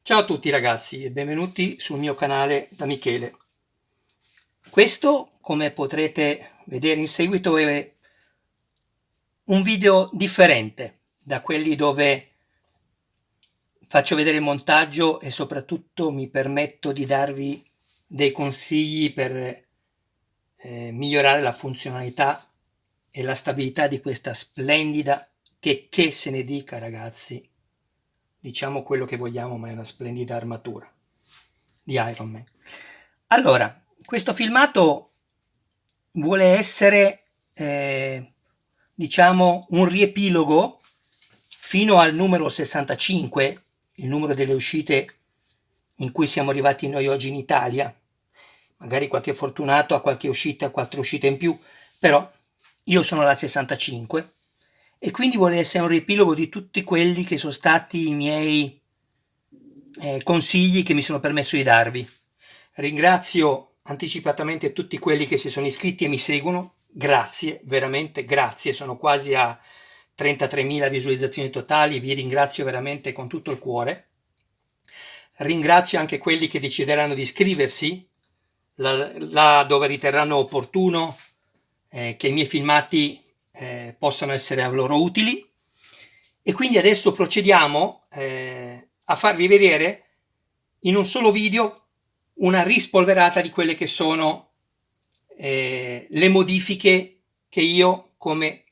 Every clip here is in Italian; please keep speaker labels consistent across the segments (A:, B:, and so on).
A: Ciao a tutti ragazzi e benvenuti sul mio canale da Michele. Questo, come potrete vedere in seguito, è un video differente da quelli dove faccio vedere il montaggio e soprattutto mi permetto di darvi dei consigli per migliorare la funzionalità e la stabilità di questa splendida, che se ne dica ragazzi, diciamo quello che vogliamo, ma è una splendida armatura di Iron Man. Allora, questo filmato vuole essere, diciamo, un riepilogo fino al numero 65, il numero delle uscite in cui siamo arrivati noi oggi in Italia. Magari qualche fortunato ha qualche uscita, 4 uscite in più, però io sono alla 65 e quindi vuole essere un riepilogo di tutti quelli che sono stati i miei consigli che mi sono permesso di darvi. Ringrazio anticipatamente tutti quelli che si sono iscritti e mi seguono. Grazie, veramente grazie. Sono quasi a 33.000 visualizzazioni totali. Vi ringrazio veramente con tutto il cuore. Ringrazio anche quelli che decideranno di iscriversi là dove riterranno opportuno che i miei filmati possano essere a loro utili. E quindi adesso procediamo a farvi vedere in un solo video una rispolverata di quelle che sono le modifiche che io, come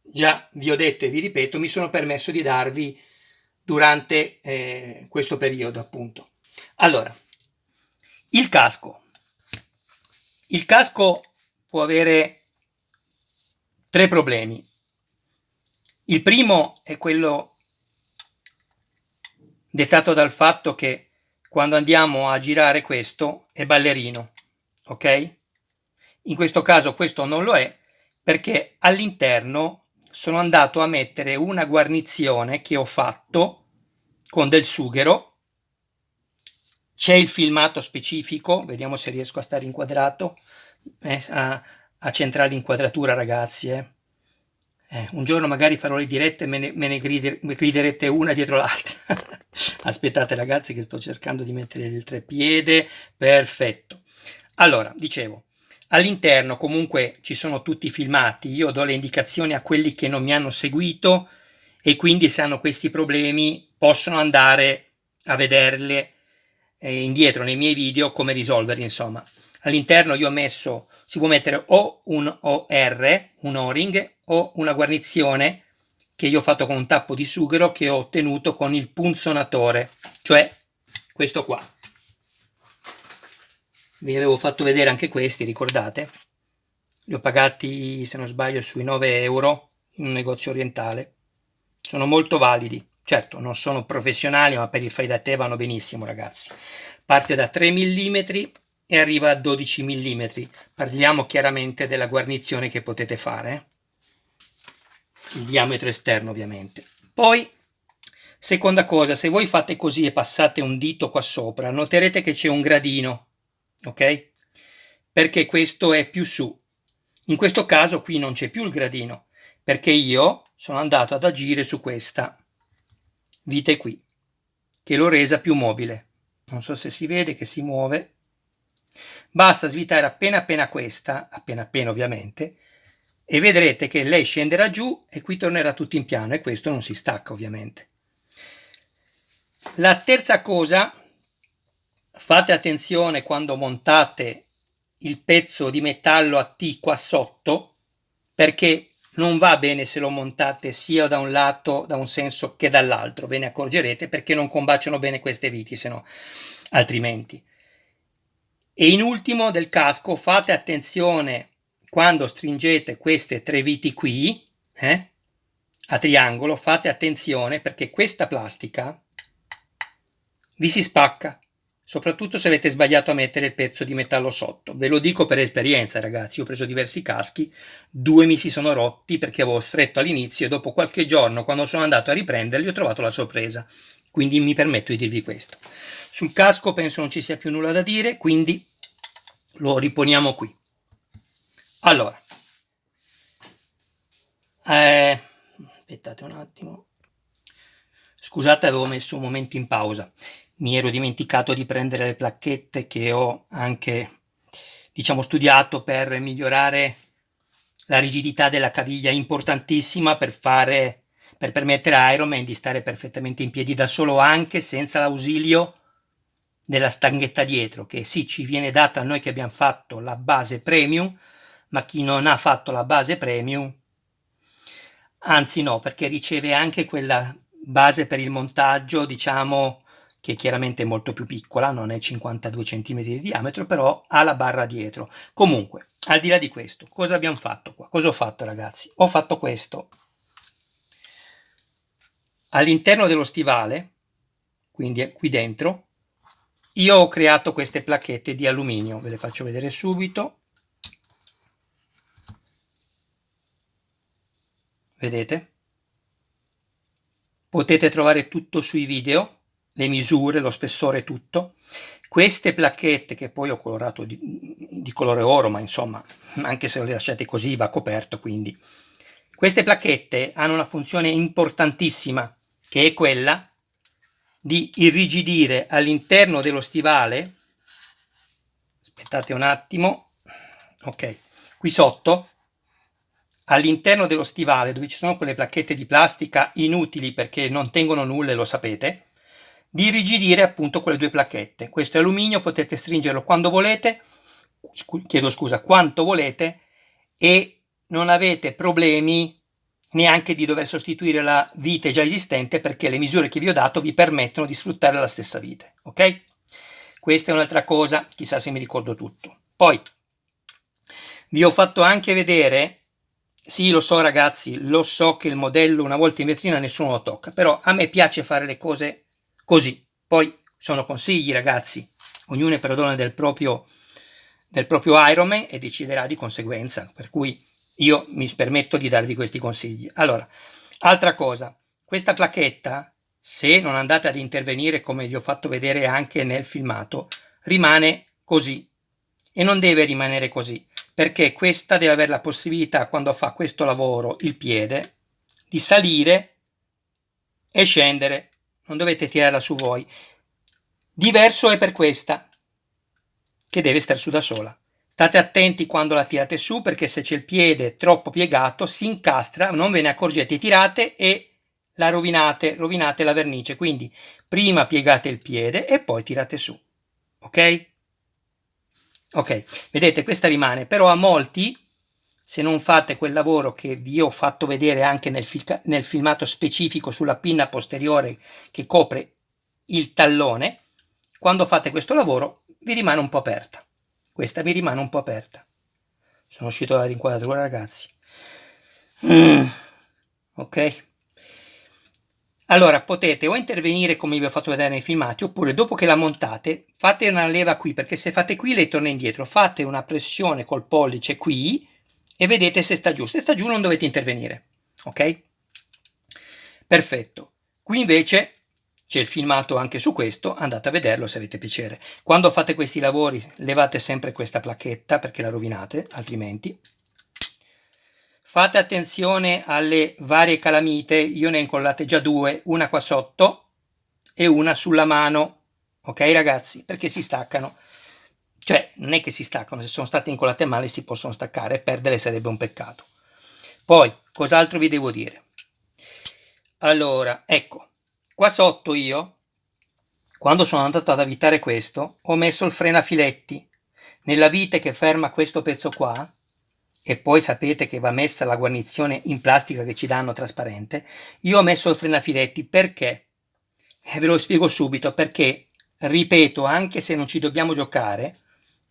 A: già vi ho detto e vi ripeto, mi sono permesso di darvi durante questo periodo, appunto. Allora, il casco. Il casco può avere 3 problemi. Il primo è quello dettato dal fatto che quando andiamo a girare questo è ballerino, ok? In questo caso questo non lo è perché all'interno sono andato a mettere una guarnizione che ho fatto con del sughero. C'è il filmato specifico, vediamo se riesco a stare inquadrato, a centrare l'inquadratura ragazzi. Un giorno magari farò le dirette e me ne griderete una dietro l'altra. Aspettate ragazzi che sto cercando di mettere il treppiede. Perfetto. Allora, dicevo, all'interno comunque ci sono tutti i filmati, io do le indicazioni a quelli che non mi hanno seguito e quindi se hanno questi problemi possono andare a vederle indietro nei miei video come risolverli, insomma. All'interno io ho messo, si può mettere o un OR, un O-ring, o una guarnizione che io ho fatto con un tappo di sughero che ho ottenuto con il punzonatore, cioè questo qua. Vi avevo fatto vedere anche questi, ricordate? Li ho pagati, se non sbaglio, sui 9 euro in un negozio orientale. Sono molto validi. Certo, non sono professionali, ma per il fai da te vanno benissimo, ragazzi. Parte da 3 mm e arriva a 12 mm. Parliamo chiaramente della guarnizione che potete fare. Il diametro esterno, ovviamente. Poi, seconda cosa, se voi fate così e passate un dito qua sopra, noterete che c'è un gradino, ok? Perché questo è più su. In questo caso qui non c'è più il gradino, perché io sono andato ad agire su questa vite qui, che l'ho resa più mobile. Non so se si vede che si muove. Basta svitare appena questa, appena ovviamente, e vedrete che lei scenderà giù e qui tornerà tutto in piano e questo non si stacca ovviamente. La terza cosa, fate attenzione quando montate il pezzo di metallo a T qua sotto, perché non va bene se lo montate sia da un lato, da un senso che dall'altro, ve ne accorgerete perché non combaciano bene queste viti, se no altrimenti. E in ultimo del casco fate attenzione quando stringete queste 3 viti qui, a triangolo, fate attenzione perché questa plastica vi si spacca, soprattutto se avete sbagliato a mettere il pezzo di metallo sotto. Ve lo dico per esperienza ragazzi, io ho preso diversi caschi, 2 mi si sono rotti perché avevo stretto all'inizio e dopo qualche giorno quando sono andato a riprenderli ho trovato la sorpresa, quindi mi permetto di dirvi questo. Sul casco penso non ci sia più nulla da dire, quindi lo riponiamo qui. Allora, aspettate un attimo, Scusate, avevo messo un momento in pausa. Mi ero dimenticato di prendere le placchette che ho anche, diciamo, studiato per migliorare la rigidità della caviglia, importantissima per permettere a Ironman di stare perfettamente in piedi da solo, anche senza l'ausilio della stanghetta dietro, che sì, ci viene data a noi che abbiamo fatto la base premium, ma chi non ha fatto la base premium, anzi no, perché riceve anche quella base per il montaggio, diciamo, che chiaramente è molto più piccola, non è 52 cm di diametro, però ha la barra dietro. Comunque, al di là di questo, cosa abbiamo fatto qua? Cosa ho fatto, ragazzi? Ho fatto questo. All'interno dello stivale, quindi qui dentro, io ho creato queste placchette di alluminio, ve le faccio vedere subito. Vedete? Potete trovare tutto sui video, le misure, lo spessore, tutto. Queste placchette, che poi ho colorato di colore oro, ma insomma, anche se le lasciate così va coperto, quindi. Queste placchette hanno una funzione importantissima, che è quella di irrigidire all'interno dello stivale. Aspettate un attimo. Ok, qui sotto, all'interno dello stivale, dove ci sono quelle placchette di plastica inutili perché non tengono nulla, e lo sapete, di irrigidire appunto quelle due placchette. Questo è alluminio, potete stringerlo quando volete, chiedo scusa, quanto volete, e non avete problemi neanche di dover sostituire la vite già esistente, perché le misure che vi ho dato vi permettono di sfruttare la stessa vite, ok? Questa è un'altra cosa, chissà se mi ricordo tutto. Poi vi ho fatto anche vedere, sì, lo so ragazzi, lo so che il modello una volta in vetrina nessuno lo tocca, però a me piace fare le cose così. Poi sono consigli, ragazzi, ognuno è padrone del proprio Ironman e deciderà di conseguenza, per cui io mi permetto di darvi questi consigli. Allora, altra cosa, questa placchetta, se non andate ad intervenire come vi ho fatto vedere anche nel filmato, rimane così, e non deve rimanere così, perché questa deve avere la possibilità, quando fa questo lavoro, il piede, di salire e scendere, non dovete tirarla su voi. Diverso è per questa, che deve stare su da sola. State attenti quando la tirate su, perché se c'è il piede troppo piegato si incastra, non ve ne accorgete, tirate e la rovinate la vernice. Quindi prima piegate il piede e poi tirate su, ok? Ok, vedete, questa rimane, però a molti, se non fate quel lavoro che vi ho fatto vedere anche nel filmato specifico sulla pinna posteriore che copre il tallone, quando fate questo lavoro vi rimane un po' aperta. Questa vi rimane un po' aperta. Sono uscito dalla rinquadratura, ragazzi. Ok? Allora, potete o intervenire come vi ho fatto vedere nei filmati, oppure dopo che la montate fate una leva qui, perché se fate qui lei torna indietro. Fate una pressione col pollice qui e vedete se sta giù. Se sta giù non dovete intervenire, ok? Perfetto. Qui invece c'è il filmato anche su questo, andate a vederlo se avete piacere. Quando fate questi lavori levate sempre questa placchetta perché la rovinate, altrimenti. Fate attenzione alle varie calamite, io ne ho incollate già due, una qua sotto e una sulla mano, ok ragazzi? Perché si staccano. Cioè, non è che si staccano, se sono state incollate male si possono staccare, perderle sarebbe un peccato. Poi, cos'altro vi devo dire? Allora, ecco, qua sotto io, quando sono andato ad avvitare questo, ho messo il frenafiletti. Nella vite che ferma questo pezzo qua, e poi sapete che va messa la guarnizione in plastica che ci danno trasparente, io ho messo il frenafiletti perché? Ve lo spiego subito, perché, ripeto, anche se non ci dobbiamo giocare,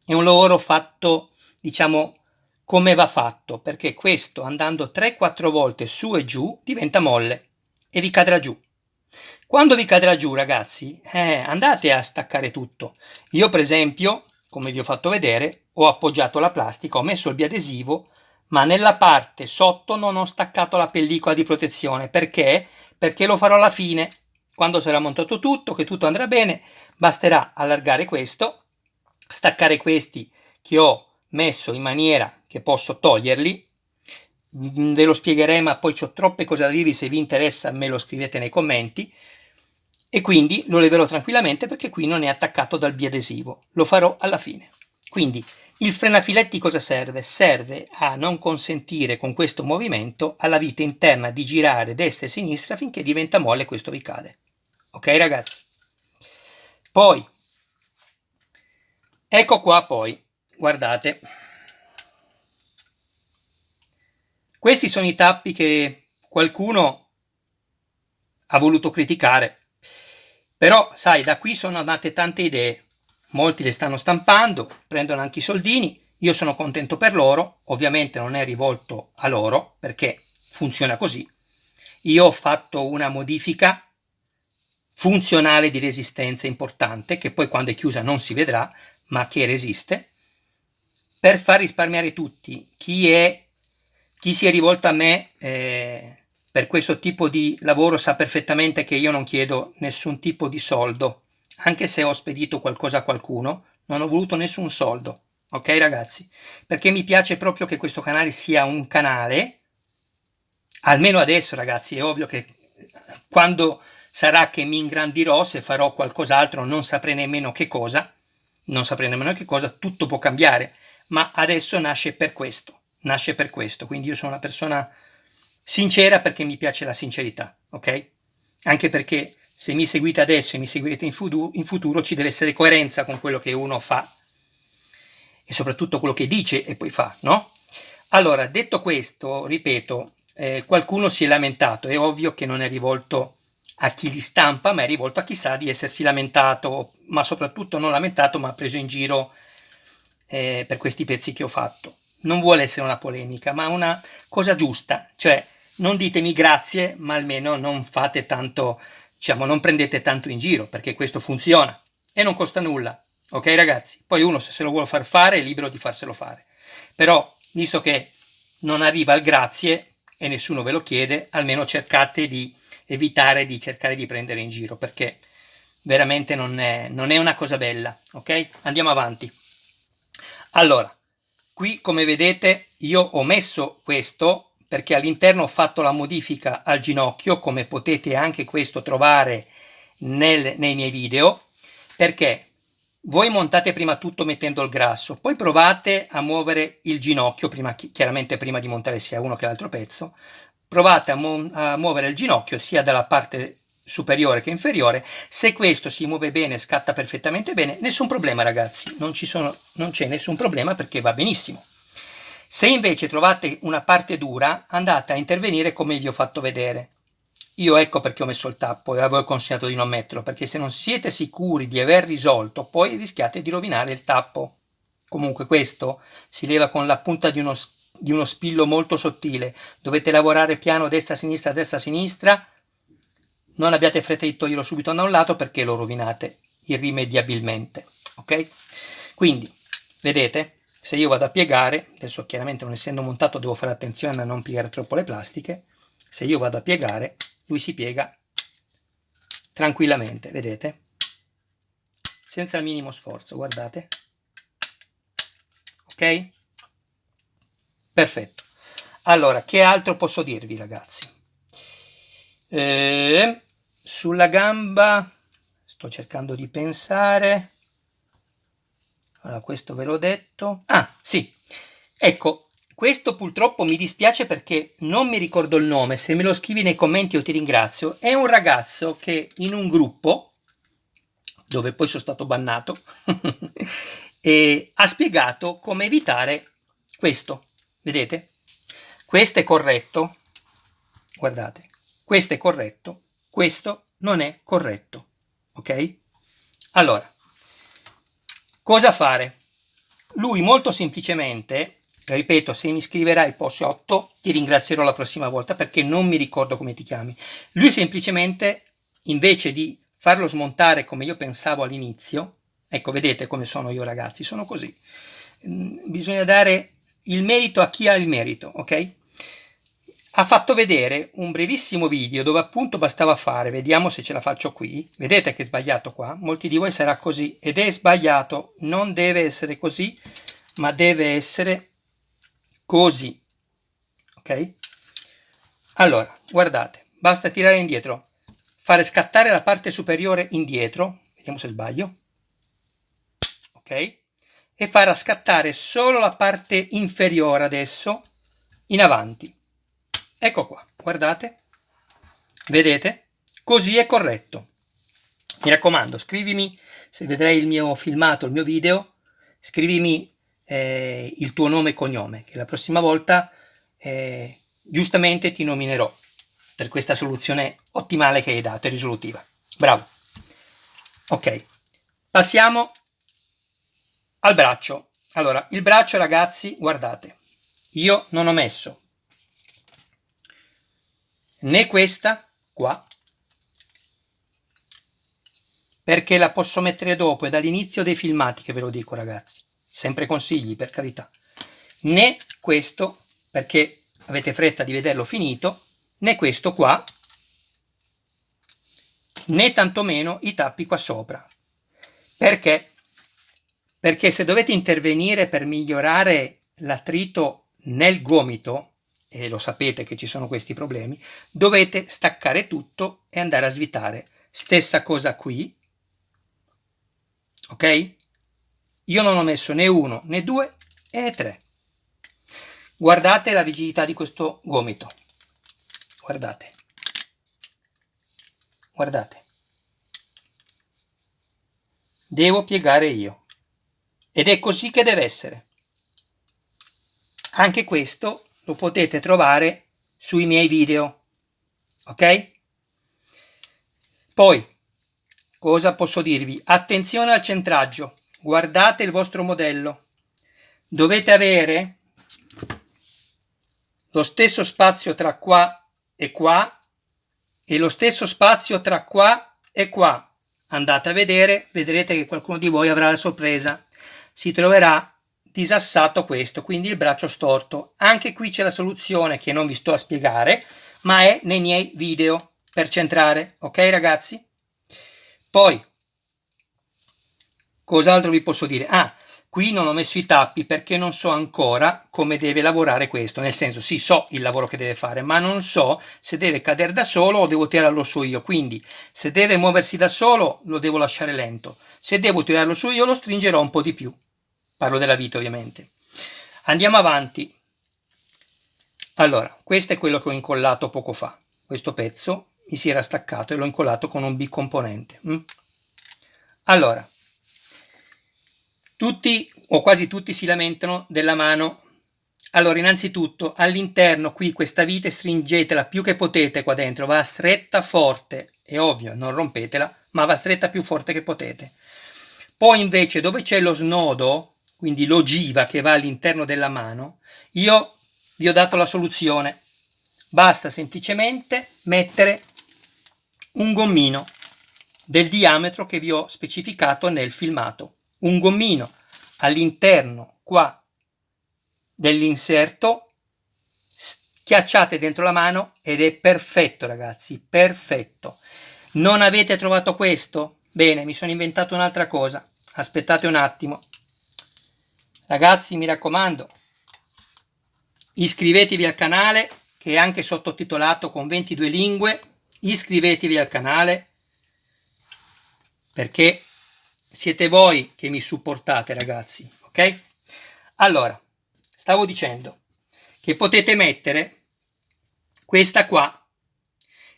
A: è un lavoro fatto, diciamo, come va fatto, perché questo andando 3-4 volte su e giù diventa molle e vi cadrà giù. Quando vi cadrà giù, ragazzi, andate a staccare tutto. Io, per esempio, come vi ho fatto vedere, ho appoggiato la plastica, ho messo il biadesivo, ma nella parte sotto non ho staccato la pellicola di protezione. Perché? Perché lo farò alla fine, quando sarà montato tutto, che tutto andrà bene, basterà allargare questo, staccare questi che ho messo in maniera che posso toglierli. Ve lo spiegherei, ma poi ho troppe cose da dirvi, se vi interessa me lo scrivete nei commenti. e quindi lo leverò tranquillamente perché qui non è attaccato dal biadesivo, lo farò alla fine. Quindi il frenafiletti cosa serve? Serve a non consentire con questo movimento alla vite interna di girare destra e sinistra finché diventa molle e questo vi cade. Ok ragazzi? Poi, ecco qua poi, guardate, questi sono i tappi che qualcuno ha voluto criticare, però sai, da qui sono nate tante idee, molti le stanno stampando, prendono anche i soldini, io sono contento per loro, ovviamente non è rivolto a loro perché funziona così. Io ho fatto una modifica funzionale di resistenza importante, che poi quando è chiusa non si vedrà, ma che resiste, per far risparmiare tutti. Chi si è rivolto a me per questo tipo di lavoro sa perfettamente che io non chiedo nessun tipo di soldo, anche se ho spedito qualcosa a qualcuno, non ho voluto nessun soldo, ok ragazzi? Perché mi piace proprio che questo canale sia un canale, almeno adesso ragazzi, è ovvio che quando sarà che mi ingrandirò, se farò qualcos'altro non saprei nemmeno che cosa, tutto può cambiare, ma adesso nasce per questo, quindi io sono una persona sincera perché mi piace la sincerità, ok? Anche perché se mi seguite adesso e mi seguirete in futuro ci deve essere coerenza con quello che uno fa e soprattutto quello che dice e poi fa, no? Allora, detto questo, ripeto, qualcuno si è lamentato, è ovvio che non è rivolto a chi li stampa, ma è rivolto a chi sa di essersi lamentato, ma soprattutto non lamentato, ma preso in giro per questi pezzi che ho fatto. Non vuole essere una polemica, ma una cosa giusta, cioè non ditemi grazie, ma almeno non fate tanto, diciamo, non prendete tanto in giro, perché questo funziona e non costa nulla, ok ragazzi? Poi uno se lo vuole far fare è libero di farselo fare, però visto che non arriva il grazie e nessuno ve lo chiede, almeno cercate di evitare di cercare di prendere in giro, perché veramente non è una cosa bella, ok? Andiamo avanti. Allora, qui come vedete io ho messo questo perché all'interno ho fatto la modifica al ginocchio, come potete anche questo trovare nei miei video, perché voi montate prima tutto mettendo il grasso, poi provate a muovere il ginocchio, chiaramente prima di montare sia uno che l'altro pezzo, provate a muovere il ginocchio sia dalla parte superiore che inferiore. Se questo si muove bene, scatta perfettamente bene, nessun problema ragazzi, non c'è nessun problema perché va benissimo. Se invece trovate una parte dura, andate a intervenire come vi ho fatto vedere. Io ecco perché ho messo il tappo e avevo consigliato di non metterlo, perché se non siete sicuri di aver risolto, poi rischiate di rovinare il tappo. Comunque questo si leva con la punta di uno spillo molto sottile, dovete lavorare piano destra, sinistra, non abbiate fretta di toglierlo subito da un lato perché lo rovinate irrimediabilmente, ok? Quindi, vedete? Se io vado a piegare, adesso chiaramente non essendo montato devo fare attenzione a non piegare troppo le plastiche, se io vado a piegare, lui si piega tranquillamente, vedete? Senza il minimo sforzo, guardate. Ok? Perfetto. Allora, che altro posso dirvi ragazzi? Sulla gamba, sto cercando di pensare, allora questo ve l'ho detto, sì, ecco, questo purtroppo mi dispiace perché non mi ricordo il nome, se me lo scrivi nei commenti io ti ringrazio, è un ragazzo che in un gruppo, dove poi sono stato bannato, e ha spiegato come evitare questo, vedete? Questo è corretto, guardate, questo è corretto, questo non è corretto, ok? Allora, cosa fare? Lui molto semplicemente, ripeto, se mi scriverai poi sotto ti ringrazierò la prossima volta perché non mi ricordo come ti chiami. Lui semplicemente, invece di farlo smontare come io pensavo all'inizio, ecco vedete come sono io ragazzi, sono così, bisogna dare il merito a chi ha il merito, ok? Ha fatto vedere un brevissimo video dove appunto bastava fare, vediamo se ce la faccio qui, vedete che è sbagliato qua, molti di voi sarà così ed è sbagliato, non deve essere così, ma deve essere così, ok? Allora, guardate, basta tirare indietro, fare scattare la parte superiore indietro, vediamo se sbaglio, ok? E far scattare solo la parte inferiore adesso in avanti. Ecco qua, guardate, vedete? Così è corretto. Mi raccomando, scrivimi, se vedrai il mio filmato, il mio video, scrivimi il tuo nome e cognome, che la prossima volta giustamente ti nominerò per questa soluzione ottimale che hai dato e risolutiva. Bravo. Ok, passiamo al braccio. Allora, il braccio, ragazzi, guardate, io non ho messo né questa qua, perché la posso mettere dopo, è dall'inizio dei filmati che ve lo dico, ragazzi, sempre consigli, per carità, né questo, perché avete fretta di vederlo finito, né questo qua, né tantomeno i tappi qua sopra. Perché? Perché se dovete intervenire per migliorare l'attrito nel gomito, e lo sapete che ci sono questi problemi, dovete staccare tutto e andare a svitare. Stessa cosa qui, ok? Io non ho messo né 1 né 2 né 3. Guardate la rigidità di questo gomito, guardate, guardate, devo piegare io, ed è così che deve essere. Anche questo lo potete trovare sui miei video, ok? Poi, cosa posso dirvi? Attenzione al centraggio, guardate il vostro modello, dovete avere lo stesso spazio tra qua e lo stesso spazio tra qua e qua. Andate a vedere, vedrete che qualcuno di voi avrà la sorpresa, si troverà disassato questo, quindi il braccio storto. Anche qui c'è la soluzione che non vi sto a spiegare, ma è nei miei video per centrare, ok ragazzi? Poi, cos'altro vi posso dire? Qui non ho messo i tappi perché non so ancora come deve lavorare questo, nel senso sì, so il lavoro che deve fare, ma non so se deve cadere da solo o devo tirarlo su io, quindi se deve muoversi da solo lo devo lasciare lento, se devo tirarlo su io lo stringerò un po' di più, parlo della vita ovviamente. Andiamo avanti. Allora, questo è quello che ho incollato poco fa, questo pezzo mi si era staccato e l'ho incollato con un bicomponente. Allora, tutti o quasi tutti si lamentano della mano. Allora, innanzitutto, all'interno qui questa vite stringetela più che potete qua dentro, va stretta forte, è ovvio, non rompetela, ma va stretta più forte che potete. Poi invece dove c'è lo snodo, quindi l'ogiva che va all'interno della mano, io vi ho dato la soluzione. Basta semplicemente mettere un gommino del diametro che vi ho specificato nel filmato. Un gommino all'interno qua dell'inserto, schiacciate dentro la mano ed è perfetto ragazzi, perfetto. Non avete trovato questo? Bene, mi sono inventato un'altra cosa, aspettate un attimo. Ragazzi, mi raccomando, iscrivetevi al canale che è anche sottotitolato con 22 lingue, iscrivetevi al canale perché siete voi che mi supportate ragazzi, ok? Allora, stavo dicendo che potete mettere questa qua,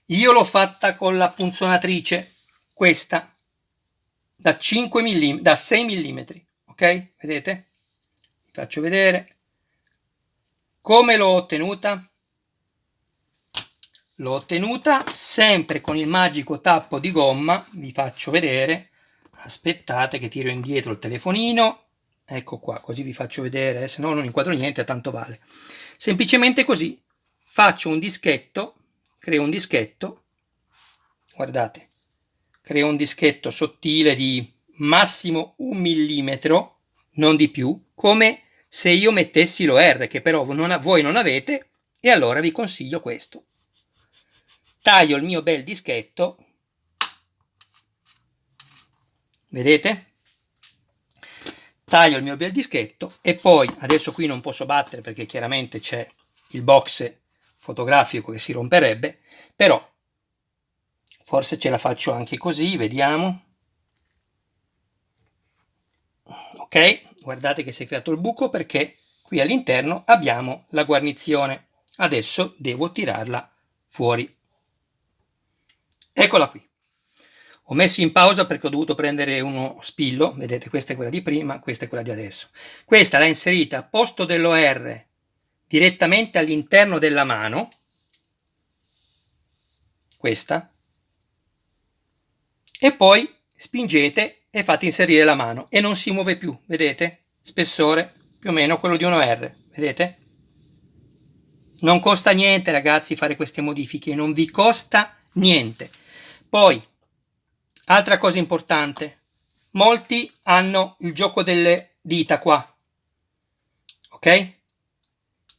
A: io l'ho fatta con la punzonatrice, questa, da 5 mm, da 6 mm, ok? Vedete? Vi faccio vedere come l'ho ottenuta. L'ho ottenuta sempre con il magico tappo di gomma, vi faccio vedere, aspettate che tiro indietro il telefonino, ecco qua, così vi faccio vedere, se no non inquadro niente, tanto vale. Semplicemente così, faccio un dischetto, creo un dischetto, guardate, creo un dischetto sottile di massimo 1 millimetro, non di più, come se io mettessi lo R, che però voi non avete, e allora vi consiglio questo. Taglio il mio bel dischetto, vedete? Taglio il mio bel dischetto e poi, adesso qui non posso battere perché chiaramente c'è il box fotografico che si romperebbe, però Forse ce la faccio anche così, vediamo. Ok, guardate che si è creato il buco perché qui all'interno abbiamo la guarnizione. Adesso devo tirarla fuori. Eccola qui. Ho messo in pausa perché ho dovuto prendere uno spillo. Vedete, questa è quella di prima, questa è quella di adesso. Questa l'ho inserita a posto dell'OR direttamente all'interno della mano. Questa. E poi spingete e fate inserire la mano e non si muove più, vedete? Spessore più o meno quello di un OR, vedete? Non costa niente, ragazzi, fare queste modifiche, non vi costa niente. Poi, altra cosa importante, molti hanno il gioco delle dita qua, ok?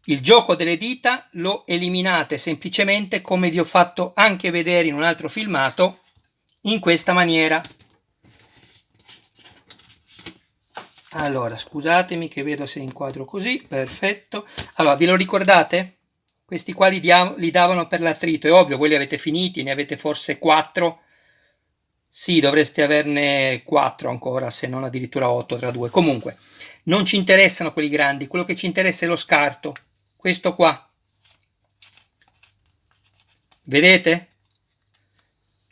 A: Il gioco delle dita lo eliminate semplicemente, come vi ho fatto anche vedere in un altro filmato, in questa maniera. Allora, scusatemi che vedo se inquadro così, perfetto. Allora, ve lo ricordate? Questi qua li davano per l'attrito, è ovvio, voi li avete finiti, ne avete forse 4. Sì, dovreste averne 4 ancora, se non addirittura 8 tra due. Comunque, non ci interessano quelli grandi, quello che ci interessa è lo scarto. Questo qua. Vedete?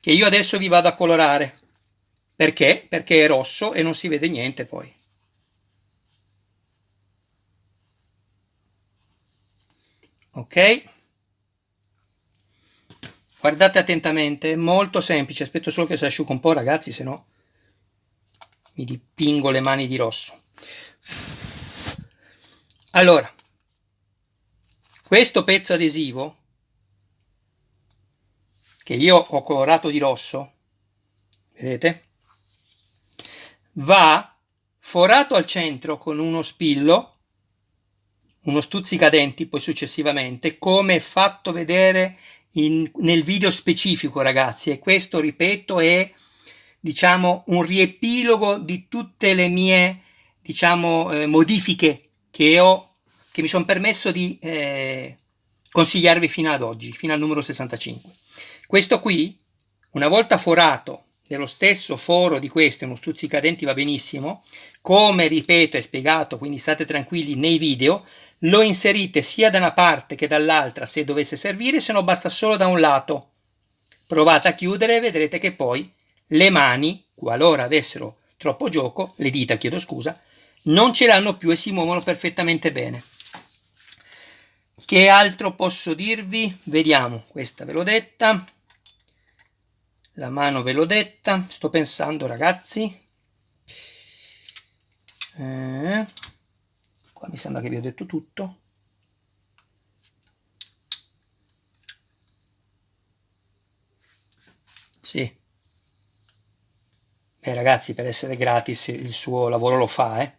A: Che io adesso vi vado a colorare. Perché? Perché è rosso e non si vede niente poi. Ok? Guardate attentamente, è molto semplice. Aspetto solo che si asciuga un po', ragazzi, se no mi dipingo le mani di rosso. Allora, questo pezzo adesivo che io ho colorato di rosso, vedete, va forato al centro con uno spillo, uno stuzzicadenti, poi successivamente, come fatto vedere nel video specifico, ragazzi. E questo, ripeto, è, diciamo, un riepilogo di tutte le mie, diciamo, modifiche che mi sono permesso di consigliarvi fino ad oggi, fino al numero 65. Questo qui, una volta forato dello stesso foro di questo, uno stuzzicadenti va benissimo, come ripeto e spiegato, quindi state tranquilli nei video, lo inserite sia da una parte che dall'altra se dovesse servire, se no basta solo da un lato. Provate a chiudere e vedrete che poi le mani, qualora avessero troppo gioco, le dita, chiedo scusa, non ce l'hanno più e si muovono perfettamente bene. Che altro posso dirvi? Vediamo, questa ve l'ho detta. La mano ve l'ho detta, sto pensando, ragazzi. Qua mi sembra che vi ho detto tutto. Sì. Beh, ragazzi, per essere gratis il suo lavoro lo fa,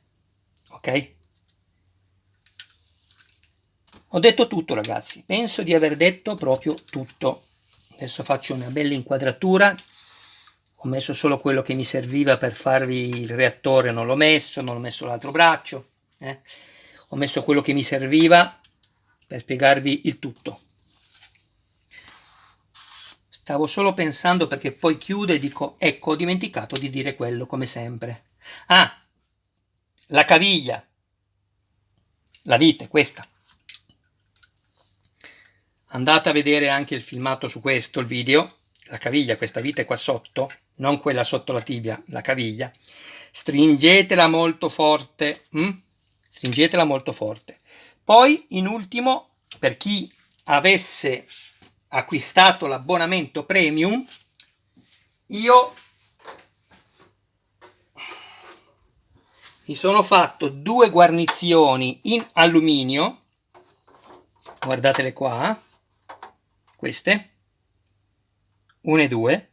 A: ok? Ho detto tutto, ragazzi. Penso di aver detto proprio tutto. Adesso faccio una bella inquadratura. Ho messo solo quello che mi serviva per farvi il reattore, non l'ho messo l'altro braccio. Ho messo quello che mi serviva per spiegarvi il tutto. Stavo solo pensando, perché poi chiudo e dico, ecco, ho dimenticato di dire quello, come sempre. Ah, la caviglia. La vite, questa. Andate a vedere anche il filmato su questo, il video. La caviglia, questa vite qua sotto, non quella sotto la tibia, la caviglia. Stringetela molto forte. Stringetela molto forte. Poi, in ultimo, per chi avesse acquistato l'abbonamento premium, io mi sono fatto 2 guarnizioni in alluminio, guardatele qua, queste, 1 e 2,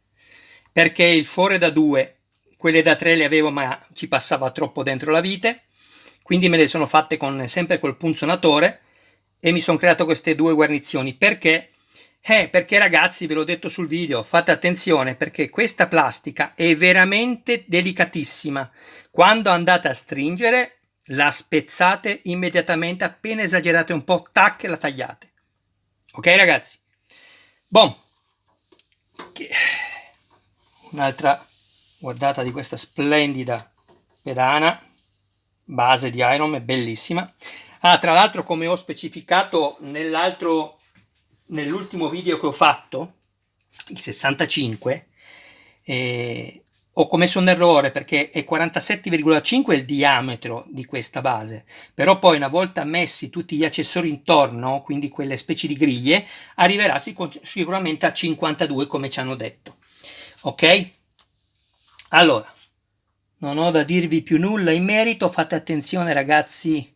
A: perché il foro è da 2, quelle da 3 le avevo ma ci passava troppo dentro la vite, quindi me le sono fatte sempre col punzonatore e mi sono creato queste 2 guarnizioni. Perché? Perché, ragazzi, ve l'ho detto sul video, fate attenzione perché questa plastica è veramente delicatissima. Quando andate a stringere la spezzate immediatamente, appena esagerate un po', tac, e la tagliate. Ok, ragazzi? Bon, un'altra guardata di questa splendida pedana, base di Ironman, bellissima. Tra l'altro, come ho specificato nell'ultimo video che ho fatto, il 65, ho commesso un errore perché è 47,5 il diametro di questa base, però poi una volta messi tutti gli accessori intorno, quindi quelle specie di griglie, arriverà sicuramente a 52 come ci hanno detto. Ok? Allora, non ho da dirvi più nulla in merito, fate attenzione ragazzi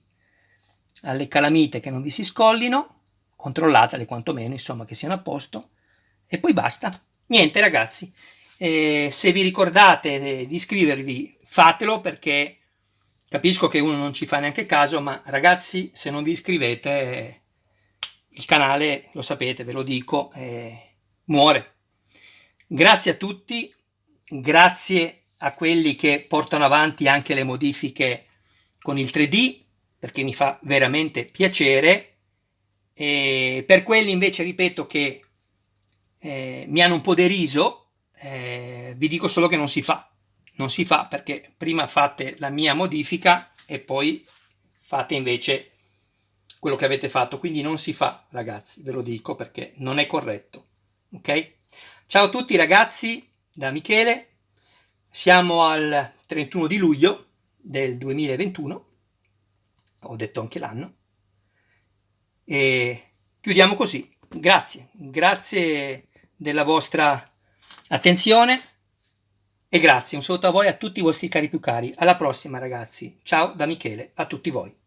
A: alle calamite che non vi si scollino, controllatele quantomeno, insomma, che siano a posto, e poi basta. Niente ragazzi, se vi ricordate di iscrivervi fatelo, perché capisco che uno non ci fa neanche caso, ma ragazzi, se non vi iscrivete il canale, lo sapete, ve lo dico, muore. Grazie a tutti, grazie a quelli che portano avanti anche le modifiche con il 3D, perché mi fa veramente piacere, e per quelli invece, ripeto, che mi hanno un po' deriso, vi dico solo che non si fa perché prima fate la mia modifica e poi fate invece quello che avete fatto, quindi non si fa ragazzi, ve lo dico perché non è corretto. Ok? Ciao a tutti ragazzi, da Michele, siamo al 31 di luglio del 2021, ho detto anche l'anno, e chiudiamo così. Grazie della vostra attenzione e grazie, un saluto a voi, a tutti i vostri cari più cari. Alla prossima ragazzi, ciao da Michele a tutti voi.